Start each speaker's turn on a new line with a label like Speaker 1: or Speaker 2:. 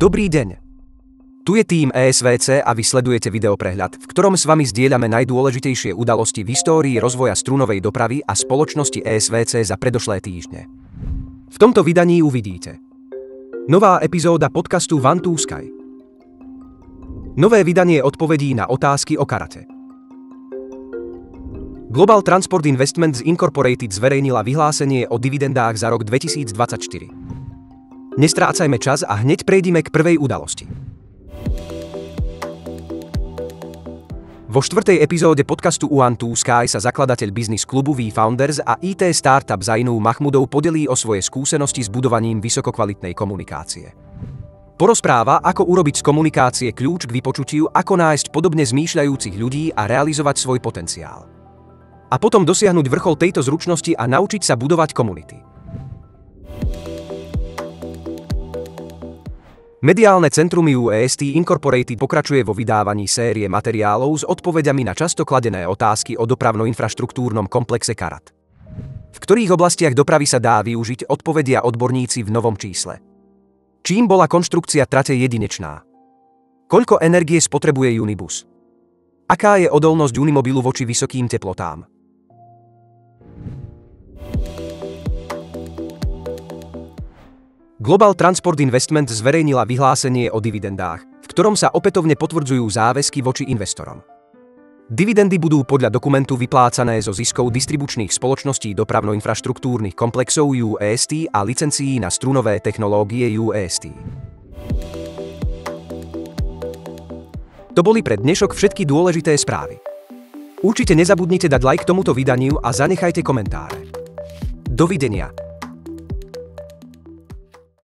Speaker 1: Dobrý deň. Tu je tým ESVC a vy sledujete videoprehľad, v ktorom s vami zdieľame najdôležitejšie udalosti v histórii rozvoja strunovej dopravy a spoločnosti ESVC za predošlé týždne. V tomto vydaní uvidíte nová epizóda podcastu One to Sky. Nové vydanie odpovedí na otázky o karate. Global Transport Investments Incorporated zverejnila vyhlásenie o dividendách za rok 2024. Nestrácajme čas a hneď prejdime k prvej udalosti. Vo štvrtej epizóde podcastu One to Sky sa zakladateľ biznis klubu V-Founders a IT startup Zainul Mahmudov podelí o svoje skúsenosti s budovaním vysokokvalitnej komunikácie. Porozpráva, ako urobiť z komunikácie kľúč k vypočutiu, ako nájsť podobne zmýšľajúcich ľudí a realizovať svoj potenciál. A potom dosiahnuť vrchol tejto zručnosti a naučiť sa budovať komunity. Mediálne centrum UEST Incorporated pokračuje vo vydávaní série materiálov s odpoveďami na často kladené otázky o dopravno-infraštruktúrnom komplexe Karat. V ktorých oblastiach dopravy sa dá využiť, odpovedia odborníci v novom čísle. Čím bola konštrukcia trate jedinečná? Koľko energie spotrebuje Unibus? Aká je odolnosť Unimobilu voči vysokým teplotám? Global Transport Investment zverejnila vyhlásenie o dividendách, v ktorom sa opätovne potvrdzujú záväzky voči investorom. Dividendy budú podľa dokumentu vyplácané zo ziskov distribučných spoločností dopravno-infraštruktúrnych komplexov UEST a licencií na strunové technológie UEST. To boli pre dnešok všetky dôležité správy. Určite nezabudnite dať like tomuto vydaniu a zanechajte komentáre. Dovidenia.